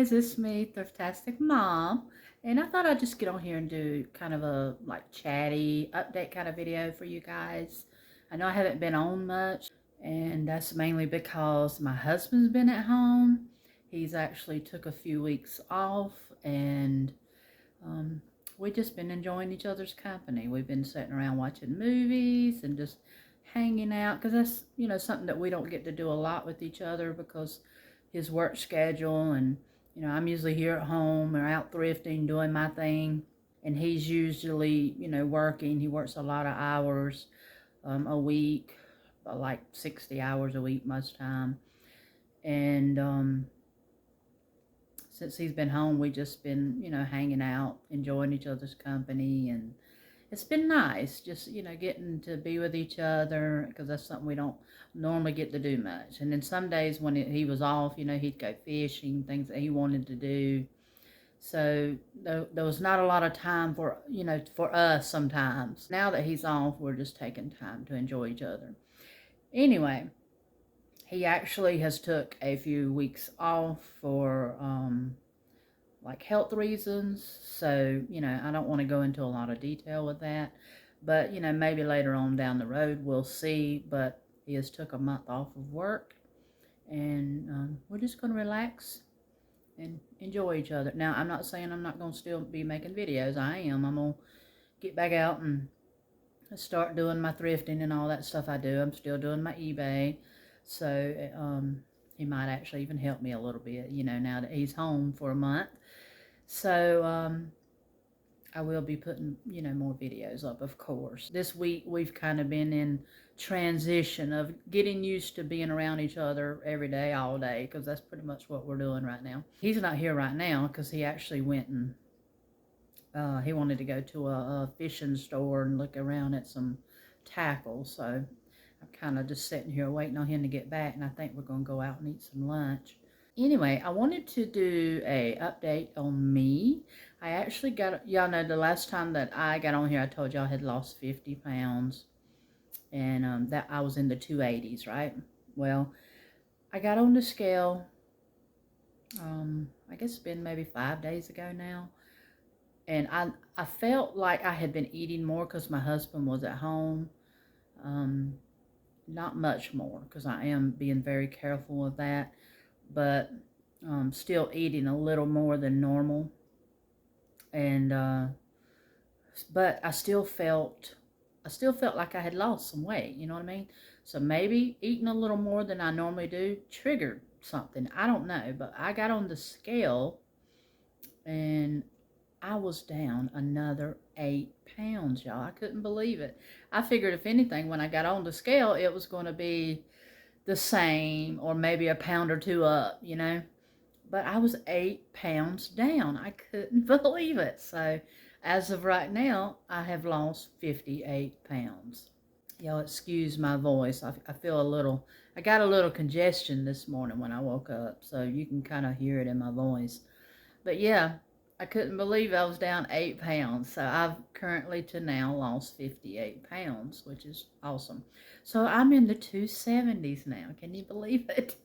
guys, it's me, Thriftastic Mom, and I thought I'd just get on here and do kind of a like chatty update kind of video for you guys. I know I haven't been on much, and that's mainly because my husband's been at home. He's actually took a few weeks off, and um, we've just been enjoying each other's company. We've been sitting around watching movies and just hanging out, because that's, something that we don't get to do a lot with each other because his work schedule, and I'm usually here at home or out thrifting doing my thing, and he's usually working. He works a lot of hours a week, like 60 hours a week most time, and since he's been home, we just been hanging out, enjoying each other's company, and it's been nice just getting to be with each other, because that's something we don't normally get to do much. And then some days when he was off, he'd go fishing, things that he wanted to do. So there was not a lot of time for for us sometimes. Now that he's off, we're just taking time to enjoy each other. Anyway, he actually has took a few weeks off for like health reasons. So, I don't want to go into a lot of detail with that, but, maybe later on down the road, we'll see. But he has took a month off of work, and we're just going to relax and enjoy each other. Now, I'm not saying I'm not going to still be making videos. I am. I'm going to get back out and start doing my thrifting and all that stuff I do. I'm still doing my eBay. So, he might actually even help me a little bit, now that he's home for a month. So, I will be putting, more videos up, of course. This week, we've kind of been in transition of getting used to being around each other every day, all day, because that's pretty much what we're doing right now. He's not here right now because he actually went and he wanted to go to a fishing store and look around at some tackle. So I'm kind of just sitting here waiting on him to get back, and I think we're going to go out and eat some lunch. Anyway, I wanted to do a update on me. I actually got, y'all know the last time that I got on here, I told y'all I had lost 50 pounds. And that I was in the 280s, right? Well, I got on the scale, I guess it's been maybe 5 days ago now. And I felt like I had been eating more because my husband was at home. Not much more, because I am being very careful with that. But still eating a little more than normal. And but I still felt like I had lost some weight, you know what I mean? So maybe eating a little more than I normally do triggered something. I don't know, but I got on the scale and I was down another 8 pounds, y'all. I couldn't believe it. I figured if anything, when I got on the scale, it was going to be the same or maybe a pound or two up, But I was 8 pounds down. I couldn't believe it. So as of right now, I have lost 58 pounds. Y'all excuse my voice. I feel I got a little congestion this morning when I woke up. So you can kind of hear it in my voice. But yeah, I couldn't believe I was down 8 pounds. So I've currently to now lost 58 pounds, which is awesome. So I'm in the 270s now. Can you believe it?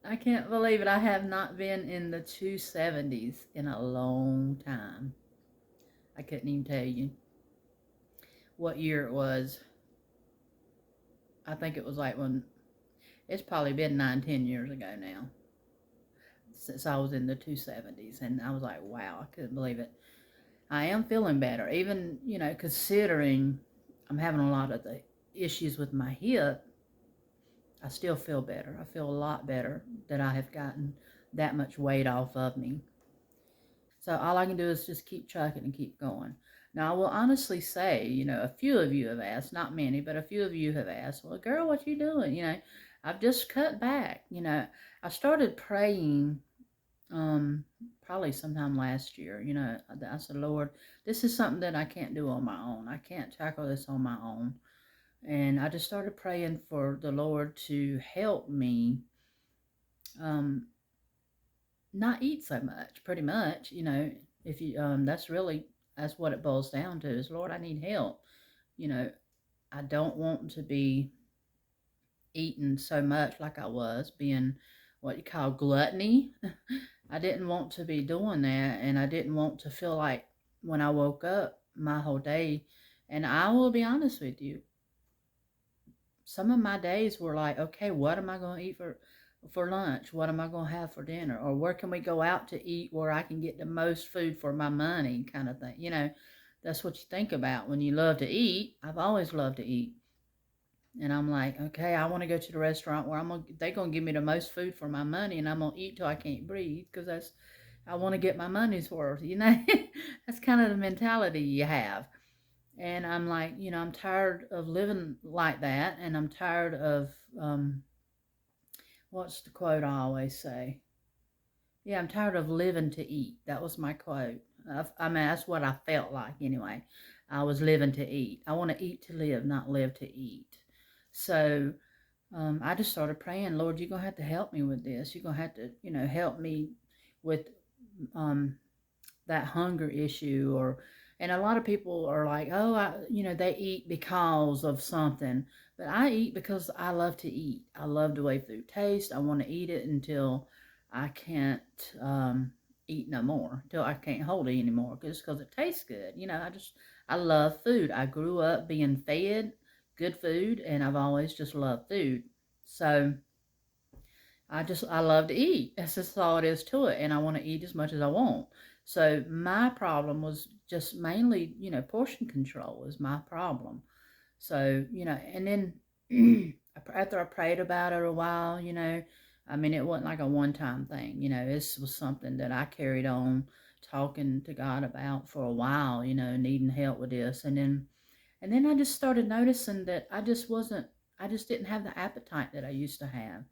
I can't believe it. I have not been in the 270s in a long time. I couldn't even tell you what year it was. I think it was like it's probably been 9-10 years ago now since I was in the 270s. And I was like, wow, I couldn't believe it. I am feeling better, even, considering I'm having a lot of the issues with my hip. I still feel better. I feel a lot better that I have gotten that much weight off of me. So all I can do is just keep trucking and keep going. Now, I will honestly say, a few of you have asked, not many, but a few of you have asked, well, girl, what you doing? I've just cut back. I started praying probably sometime last year. I said, Lord, this is something that I can't do on my own. I can't tackle this on my own. And I just started praying for the Lord to help me not eat so much, pretty much. If you that's what it boils down to is, Lord, I need help. I don't want to be eating so much like I was, being what you call gluttony. I didn't want to be doing that, and I didn't want to feel like when I woke up my whole day. And I will be honest with you, some of my days were like, okay, what am I going to eat for lunch? What am I going to have for dinner? Or where can we go out to eat where I can get the most food for my money, kind of thing. That's what you think about when you love to eat. I've always loved to eat. And I'm like, okay, I want to go to the restaurant where they're gonna give me the most food for my money, and I'm gonna eat till I can't breathe because I want to get my money's worth. That's kind of the mentality you have. And I'm like, I'm tired of living like that, and I'm tired of what's the quote I always say? Yeah, I'm tired of living to eat. That was my quote. I mean, that's what I felt like anyway. I was living to eat. I want to eat to live, not live to eat. So I just started praying, Lord, you're going to have to help me with this. You're going to have to, help me with um, that hunger issue. And a lot of people are like, oh, they eat because of something. But I eat because I love to eat. I love the way food tastes. I want to eat it until I can't eat no more, until I can't hold it anymore, just because it tastes good. I love food. I grew up being fed good food, and I've always just loved food. So I love to eat. That's just all it is to it, and I want to eat as much as I want. So my problem was just mainly, portion control is my problem. So, and then after I prayed about it a while, I mean, it wasn't like a one-time thing. This was something that I carried on talking to God about for a while, needing help with this. And then I just started noticing that I just didn't have the appetite that I used to have.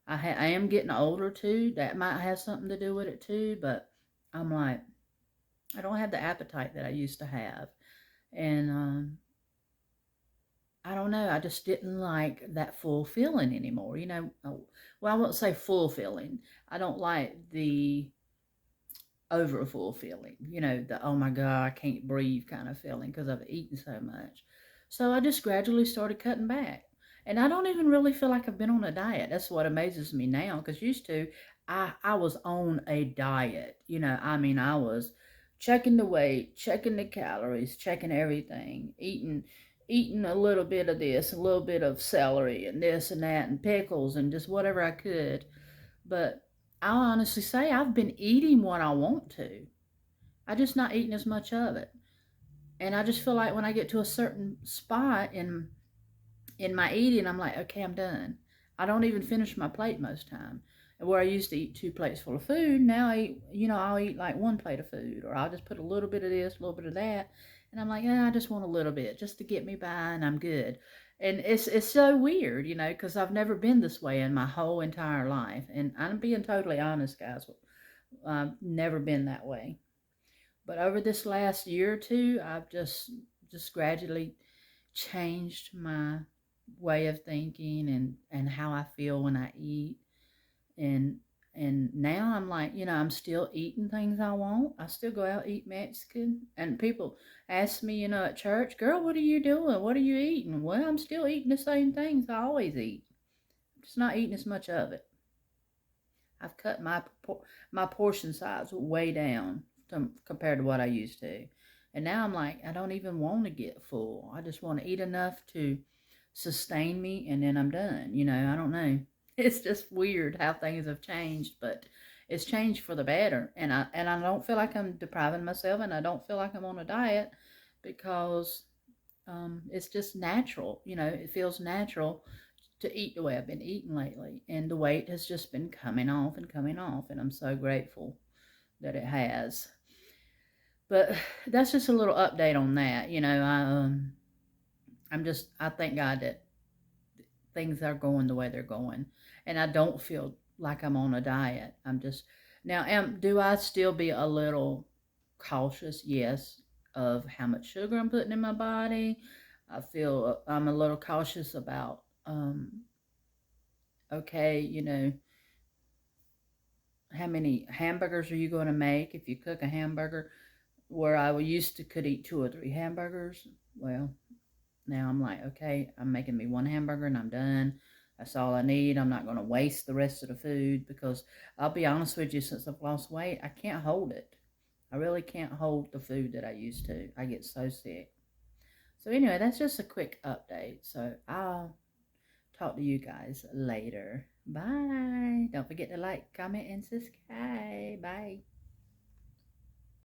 I am getting older too. That might have something to do with it too, but I'm like, I don't have the appetite that I used to have. And I don't know. I just didn't like that full feeling anymore. Well, I won't say full feeling. I don't like the over full feeling. The oh my God, I can't breathe kind of feeling because I've eaten so much. So I just gradually started cutting back. And I don't even really feel like I've been on a diet. That's what amazes me now, because used to, I was on a diet. I mean, I was checking the weight, checking the calories, checking everything, eating a little bit of this, a little bit of celery and this and that and pickles and just whatever I could. But I'll honestly say I've been eating what I want to. I just not eating as much of it. And I just feel like when I get to a certain spot in my eating, I'm like, okay, I'm done. I don't even finish my plate most time. And where I used to eat 2 plates full of food, now I'll eat like 1 plate of food, or I'll just put a little bit of this, a little bit of that, and I'm like, I just want a little bit just to get me by, and I'm good. And it's so weird, because I've never been this way in my whole entire life, and I'm being totally honest, guys. I've never been that way. But over this last year or two, I've just gradually changed my way of thinking and how I feel when I eat. And now I'm like, I'm still eating things I want. I still go out eat Mexican. And people ask me, at church, girl, what are you doing? What are you eating? Well, I'm still eating the same things I always eat. I'm just not eating as much of it. I've cut my portion size way down compared to what I used to. And now I'm like, I don't even want to get full. I just want to eat enough to sustain me, and then I'm done. I don't know. It's just weird how things have changed, but it's changed for the better. And I don't feel like I'm depriving myself, and I don't feel like I'm on a diet, because it's just natural. It feels natural to eat the way I've been eating lately, and the weight has just been coming off and coming off, and I'm so grateful that it has. But that's just a little update on that. I thank God that things are going the way they're going, and I don't feel like I'm on a diet. I'm just now. Do I still be a little cautious? Yes, of how much sugar I'm putting in my body. I feel I'm a little cautious about okay, how many hamburgers are you going to make if you cook a hamburger? Where I used to could eat 2 or 3 hamburgers, well, now I'm like, okay, I'm making me 1 hamburger and I'm done. That's all I need. I'm not going to waste the rest of the food because I'll be honest with you, since I've lost weight, I can't hold it. I really can't hold the food that I used to. I get so sick. So anyway, that's just a quick update. So I'll talk to you guys later. Bye. Don't forget to like, comment, and subscribe. Bye.